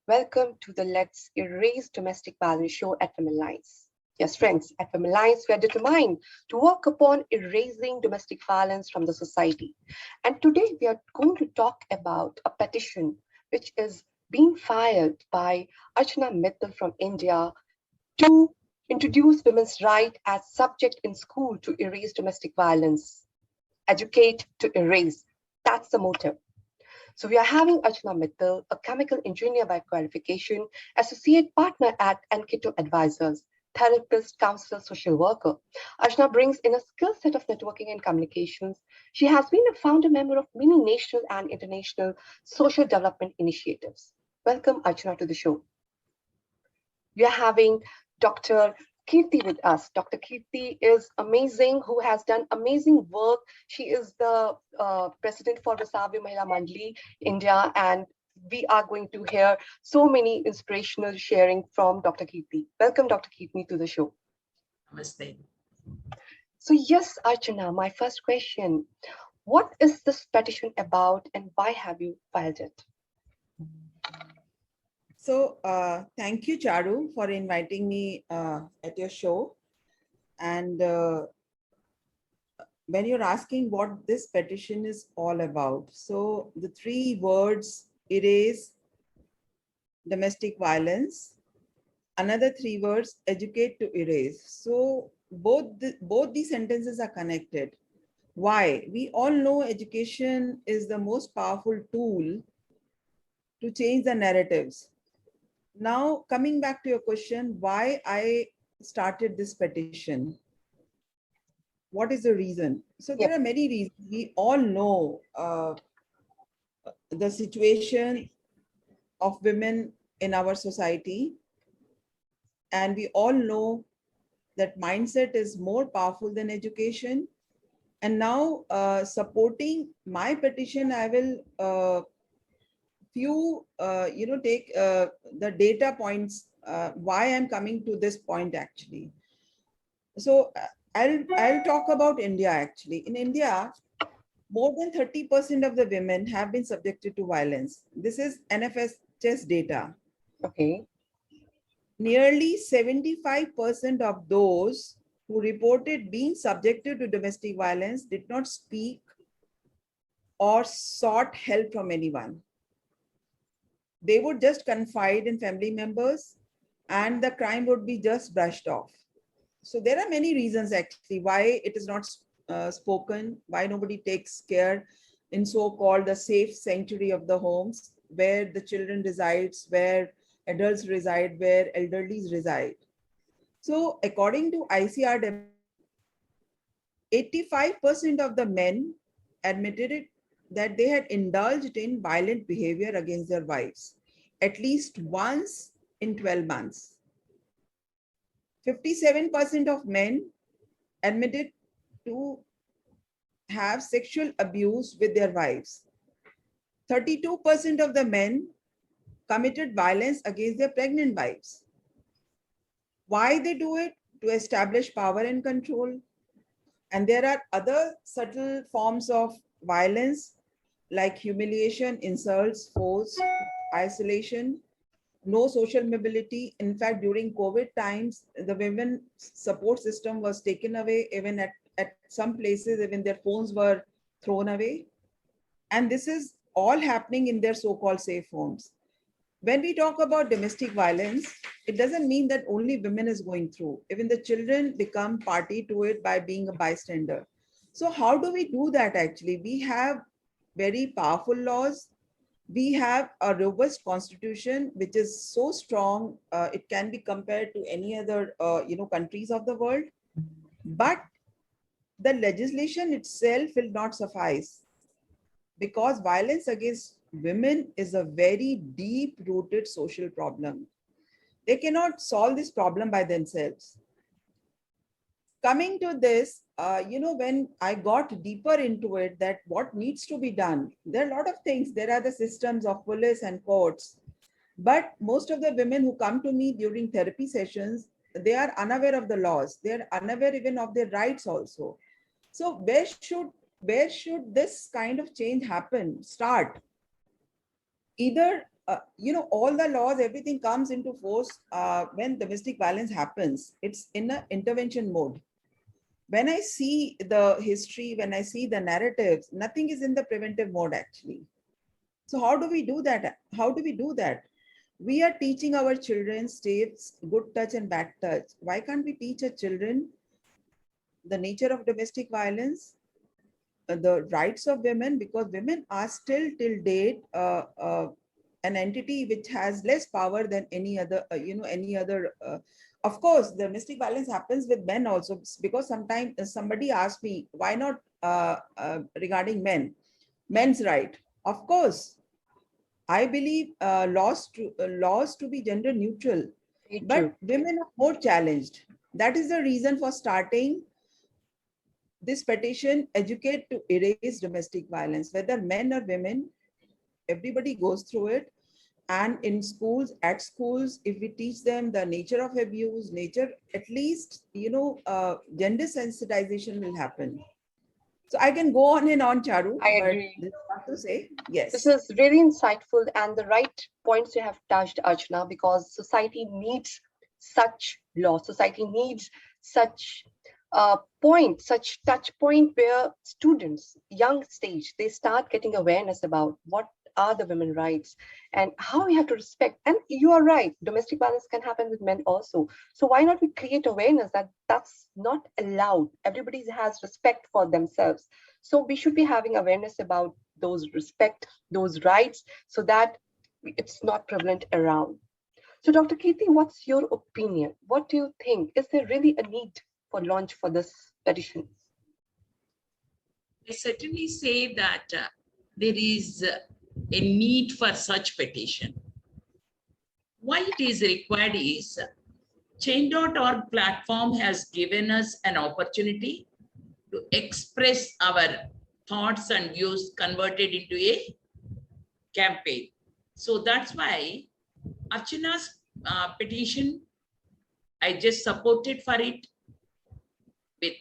Welcome to the Let's Erase Domestic Violence show at Women Lines. Yes, friends, at Women Lines, we are determined to work upon erasing domestic violence from the society. And today we are going to talk about a petition which is being filed by Archana Mittal from India to introduce women's right as subject in school to erase domestic violence. Educate to erase. That's the motive. So we are having Archana Mittal, a chemical engineer by qualification, associate partner at Enketo Advisors, therapist, counselor, social worker. Archana brings in a skill set of networking and communications. She has been a founder member of many national and international social development initiatives. Welcome, Archana, to the show. We are having Dr. Kirti with us. Dr. Kirti is amazing, who has done amazing work. She is the president for Vasavi Mahila Mandali India, and we are going to hear so many inspirational sharing from Dr. Kirti. Welcome, Dr. Kirti, to the show. Namaste. So, yes, Archana, my first question: what is this petition about, and why have you filed it? So thank you, Charu, for inviting me at your show. And when you're asking what this petition is all about, so the three words: erase domestic violence, another three words: educate to erase. So both these sentences are connected. Why? We all know education is the most powerful tool to change the narratives. Now, coming back to your question, why I started this petition? What is the reason? So there Yep. are many reasons. We all know the situation of women in our society, and we all know that mindset is more powerful than education. And now, supporting my petition, I will take the data points why I'm coming to this point actually. So I'll talk about India actually. In India, more than 30% of the women have been subjected to violence. This is NFHS data. Okay. Nearly 75% of those who reported being subjected to domestic violence did not speak or sought help from anyone. They would just confide in family members and the crime would be just brushed off. So there are many reasons actually why it is not spoken, why nobody takes care in so-called the safe sanctuary of the homes where the children resides, where adults reside, where elderlies reside. So according to ICR, 85% of the men admitted it that they had indulged in violent behavior against their wives at least once in 12 months. 57% of men admitted to have sexual abuse with their wives. 32% of the men committed violence against their pregnant wives. Why they do it? To establish power and control. And there are other subtle forms of violence like humiliation, insults, force, isolation, no social mobility. In fact, during COVID times, the women support system was taken away. Even at some places, even their phones were thrown away. And this is all happening in their so-called safe homes. When we talk about domestic violence, it doesn't mean that only women is going through. Even the children become party to it by being a bystander. So how do we do that actually? We have very powerful laws. We have a robust constitution, which is so strong, it can be compared to any other countries of the world. But the legislation itself will not suffice because violence against women is a very deep rooted social problem. They cannot solve this problem by themselves. Coming to this, when I got deeper into it, that what needs to be done, there are a lot of things. There are the systems of police and courts, but most of the women who come to me during therapy sessions, they are unaware of the laws. They are unaware even of their rights also. So where should this kind of change happen? Start. Either all the laws, everything comes into force when domestic violence happens. It's in an intervention mode. When I see the history, when I see the narratives, nothing is in the preventive mode actually. So how do we do that? How do we do that? We are teaching our children states, good touch and bad touch. Why can't we teach our children the nature of domestic violence, the rights of women? Because women are still till date an entity which has less power than any other, any other. Of course, domestic violence happens with men also, because sometimes somebody asked me, why not regarding men's right? Of course, I believe laws to be gender neutral, Very but true. women are more challenged. That is the reason for starting this petition, educate to erase domestic violence, whether men or women, everybody goes through it. And in schools, at schools, if we teach them the nature of abuse, at least, gender sensitization will happen. So I can go on and on, Charu, I but agree. this is what to say. This Yes. is really insightful and the right points you have touched, Archana, because society needs such law. Society needs such such touch point where students, young stage, they start getting awareness about what are the women rights and how we have to respect. And you are right, domestic violence can happen with men also. So why not we create awareness that that's not allowed? Everybody has respect for themselves. So we should be having awareness about those respect, those rights, so that it's not prevalent around. So, Dr. Kirti, what's your opinion? What do you think? Is there really a need for launch for this petition? I certainly say that there is a need for such petition. Why it is required is Change.org platform has given us an opportunity to express our thoughts and views converted into a campaign. So that's why Archana's petition, I just supported for it with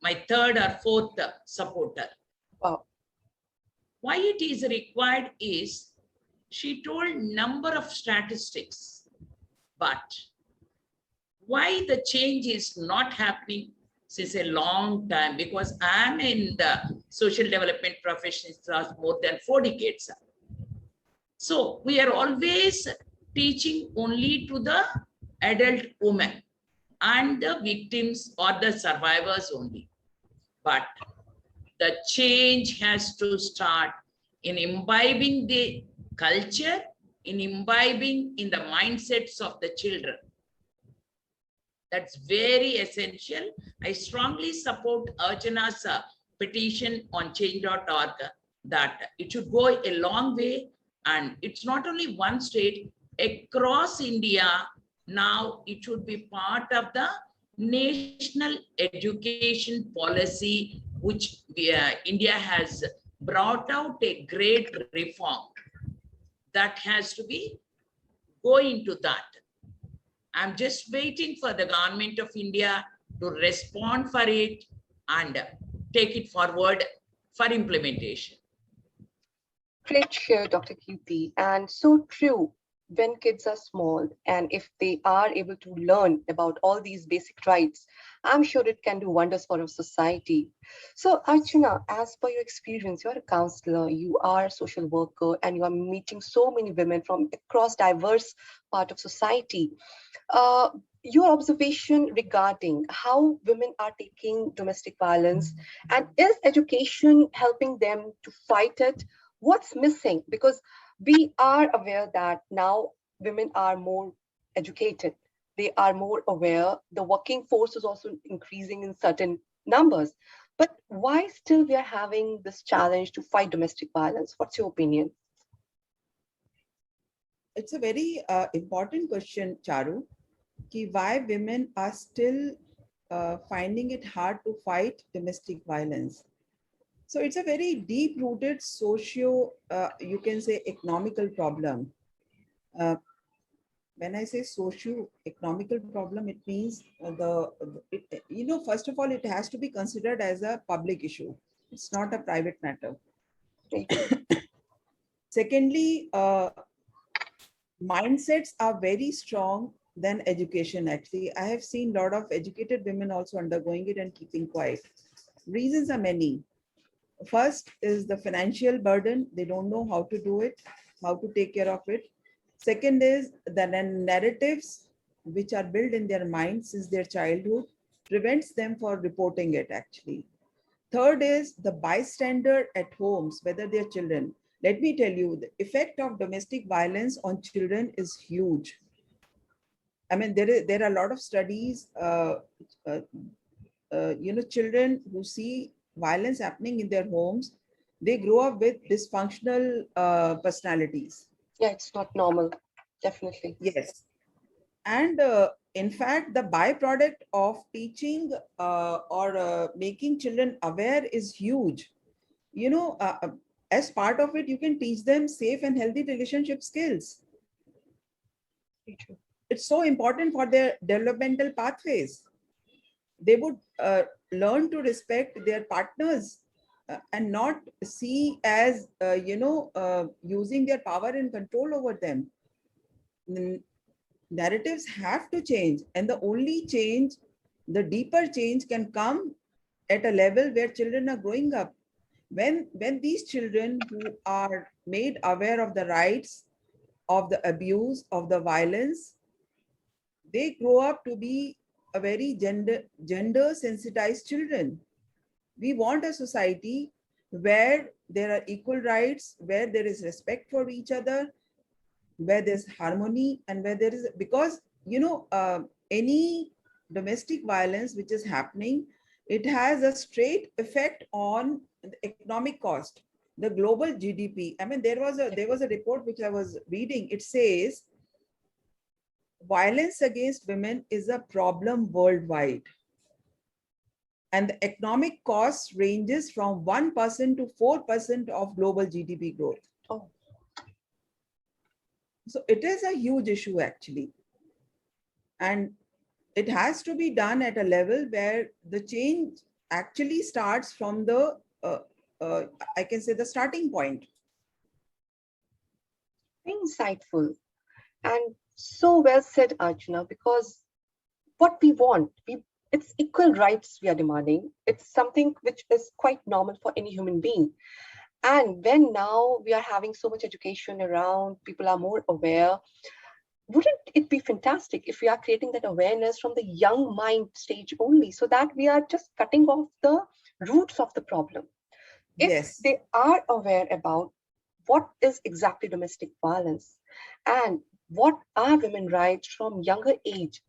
my third or fourth supporter. Wow. Why it is required is she told number of statistics, but why the change is not happening since a long time, because I'm in the social development profession for more than 4 decades. So we are always teaching only to the adult women and the victims or the survivors only. But the change has to start in imbibing the culture, in imbibing in the mindsets of the children. That's very essential. I strongly support Archana's petition on change.org that it should go a long way. And it's not only one state, across India, now it should be part of the national education policy, which India has brought out a great reform that has to be go into that. I'm just waiting for the government of India to respond for it and take it forward for implementation. Great share, Dr. Kirti. And so true, when kids are small and if they are able to learn about all these basic rights, I'm sure it can do wonders for our society. So, Archana, as per your experience, you're a counselor, you are a social worker, and you are meeting so many women from across diverse part of society. Uh, your observation regarding how women are taking domestic violence and is education helping them to fight it? What's missing? Because we are aware that now women are more educated, they are more aware, the working force is also increasing in certain numbers. But why still we are having this challenge to fight domestic violence? What's your opinion? It's a very important question, Charu, ki why women are still finding it hard to fight domestic violence. So it's a very deep-rooted socio, you can say, economical problem. When I say socio-economical problem, it means first of all, it has to be considered as a public issue. It's not a private matter. Very true. Secondly, mindsets are very strong than education. Actually, I have seen a lot of educated women also undergoing it and keeping quiet. Reasons are many. First is the financial burden. They don't know how to do it, how to take care of it. Second is the narratives which are built in their minds since their childhood prevents them for reporting it actually. Third is the bystander at homes, whether they're children. Let me tell you, the effect of domestic violence on children is huge. I mean, there are a lot of studies, uh, children who see violence happening in their homes, they grow up with dysfunctional personalities. Yeah, it's not normal. Definitely. Yes. And in fact, the byproduct of teaching or making children aware is huge. You know, as part of it, you can teach them safe and healthy relationship skills. Very true. It's so important for their developmental pathways. They would learn to respect their partners and not see as, using their power and control over them. Narratives have to change, and the only change, the deeper change, can come at a level where children are growing up. When these children who are made aware of the rights, of the abuse, of the violence, they grow up to be a very gender sensitized children. We want a society where there are equal rights, where there is respect for each other, where there's harmony, and where there is, because any domestic violence which is happening, it has a straight effect on the economic cost, the global GDP. I mean, there was a report which I was reading. It says violence against women is a problem worldwide, and the economic cost ranges from 1% to 4% of global GDP growth. Oh. So it is a huge issue actually. And it has to be done at a level where the change actually starts from the, I can say, the starting point. Insightful and so well said, Archana, because what we want, it's equal rights we are demanding. It's something which is quite normal for any human being. And when now we are having so much education around, people are more aware. Wouldn't it be fantastic if we are creating that awareness from the young mind stage only, so that we are just cutting off the roots of the problem? If Yes. they are aware about what is exactly domestic violence and what are women rights from younger age,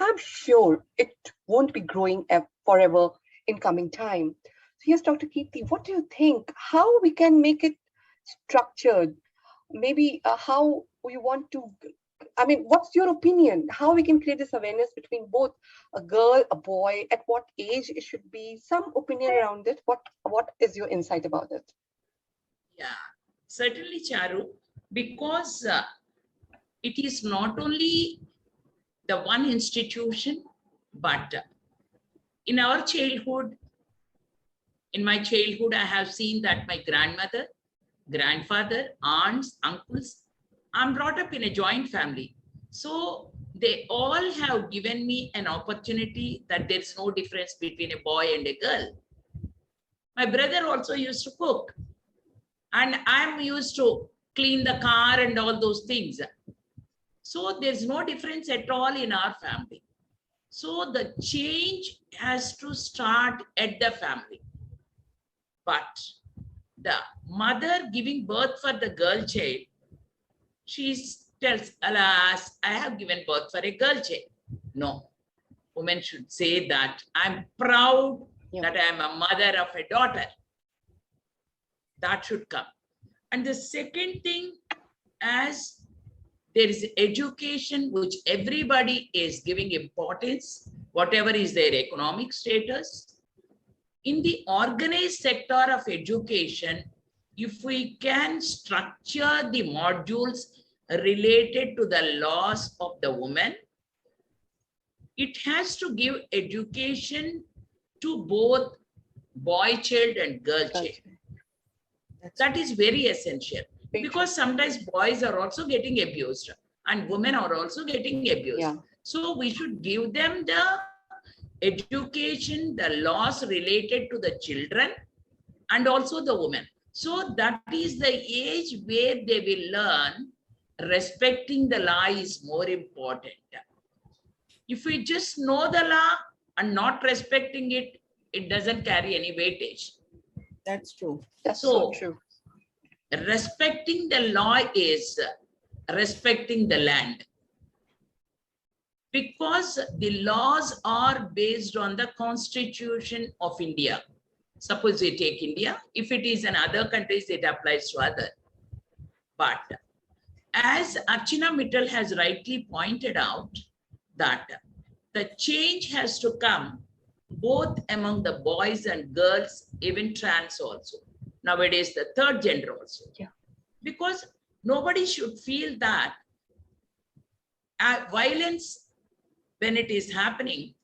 I'm sure it won't be growing forever in coming time. So yes, Dr. Kirti, what do you think? How we can make it structured? Maybe how we want to, I mean, what's your opinion? How we can create this awareness between both a girl, a boy, at what age it should be? Some opinion around it. What is your insight about it? Yeah, certainly, Charu, because it is not only the one institution, but in our childhood, in my childhood, I have seen that my grandmother, grandfather, aunts, uncles, I'm brought up in a joint family. So they all have given me an opportunity that there's no difference between a boy and a girl. My brother also used to cook, and I'm used to clean the car and all those things. So there's no difference at all in our family. So the change has to start at the family. But the mother giving birth for the girl child, she tells, alas, I have given birth for a girl child. No, women should say that I'm proud that I am a mother of a daughter. That should come. And the second thing, as there is education which everybody is giving importance, whatever is their economic status. In the organized sector of education, if we can structure the modules related to the laws of the woman, it has to give education to both boy child and girl child. That is very essential, Very true. because sometimes boys are also getting abused and women are also getting abused. Yeah. So we should give them the education, the laws related to the children and also the women. So that is the age where they will learn respecting the law is more important. If we just know the law and not respecting it, it doesn't carry any weightage. That's true. That's so So true. respecting the law is respecting the land. Because the laws are based on the Constitution of India. Suppose we take India, if it is in other countries, it applies to other. But as Archana Mittal has rightly pointed out, that the change has to come both among the boys and girls, even trans also. Nowadays, the third gender also. Yeah. Because nobody should feel that violence, when it is happening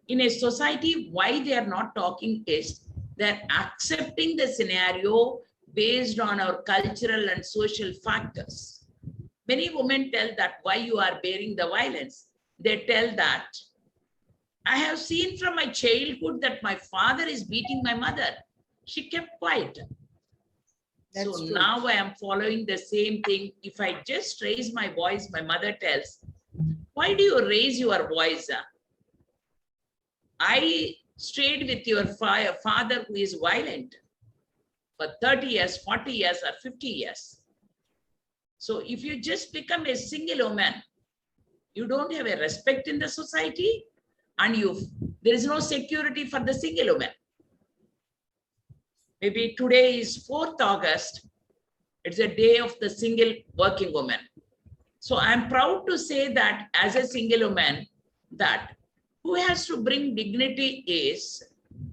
in a society, why they are not talking is they're accepting the scenario based on our cultural and social factors. Many women tell that why you are bearing the violence. They tell that I have seen from my childhood that my father is beating my mother. She kept quiet. That's So true. now I am following the same thing. If I just raise my voice, my mother tells, why do you raise your voice? I stayed with your father who is violent for 30 years, 40 years, or 50 years. So if you just become a single woman, you don't have a respect in the society and there is no security for the single woman. Maybe today is 4th August. It's a day of the single working woman. So I'm proud to say that as a single woman, that who has to bring dignity is,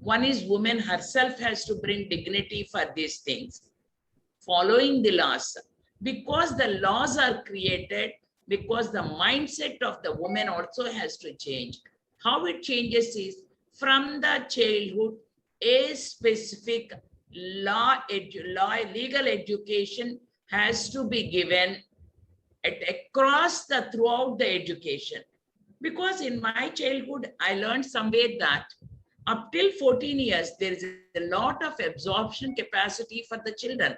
one is woman herself has to bring dignity for these things, following the laws. Because the laws are created, because the mindset of the woman also has to change. How it changes is from the childhood, a specific legal education has to be given throughout the education. Because in my childhood, I learned somewhere that up till 14 years, there is a lot of absorption capacity for the children.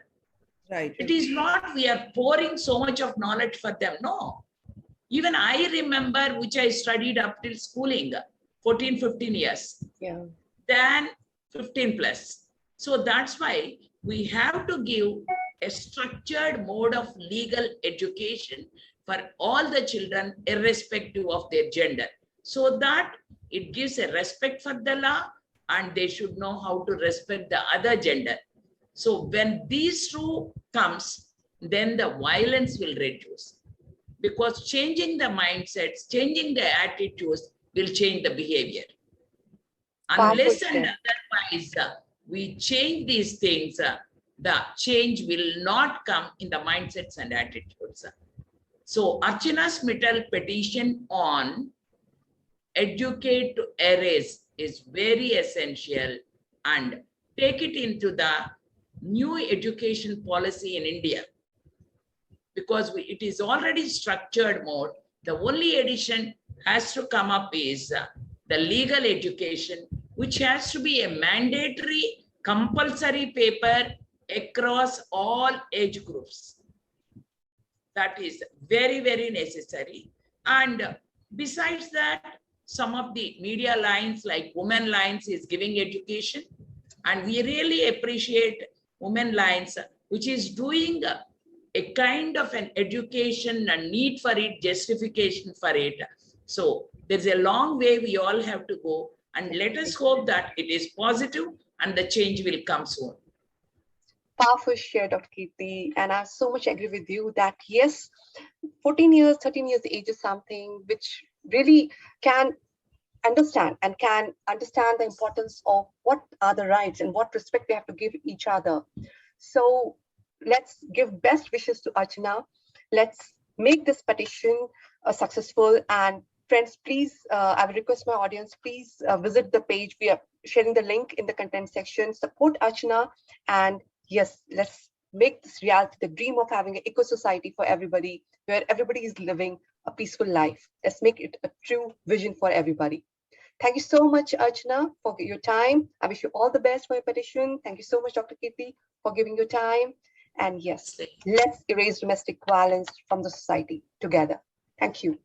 Right. It is not we are pouring so much of knowledge for them. No. Even I remember, which I studied up till schooling, 14, 15 years. Yeah. Then 15 plus. So that's why we have to give a structured mode of legal education for all the children, irrespective of their gender, so that it gives a respect for the law and they should know how to respect the other gender. So when these two comes, then the violence will reduce, because changing the mindsets, changing the attitudes will change the behavior. Unless and otherwise we change these things, the change will not come in the mindsets and attitudes. So Archana Mittal petition on educate to erase is very essential, and take it into the new education policy in India, because it is already structured mode. The only addition has to come up is the legal education, which has to be a mandatory compulsory paper across all age groups. That is very, very necessary. And besides that, some of the media lines like Women Lines is giving education, and we really appreciate Women Lines, which is doing a kind of an education and need for it, justification for it. So there's a long way we all have to go, and let us hope that it is positive and the change will come soon. Powerful share, Dr. Kirti, and I so much agree with you that yes, 14 years, 13 years age is something which really can understand the importance of what are the rights and what respect we have to give each other. So let's give best wishes to Archana. Let's make this petition successful. And friends, please, I will request my audience, please visit the page. We are sharing the link in the content section. Support Archana, and yes, let's make this reality, the dream of having an eco-society for everybody, where everybody is living a peaceful life. Let's make it a true vision for everybody. Thank you so much, Archana, for your time. I wish you all the best for your petition. Thank you so much, Dr. Kirti, for giving your time. And yes, let's erase domestic violence from the society together. Thank you.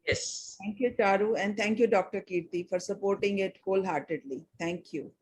Yes. Thank you, Charu, and thank you, Dr. Kirti, for supporting it wholeheartedly. Thank you.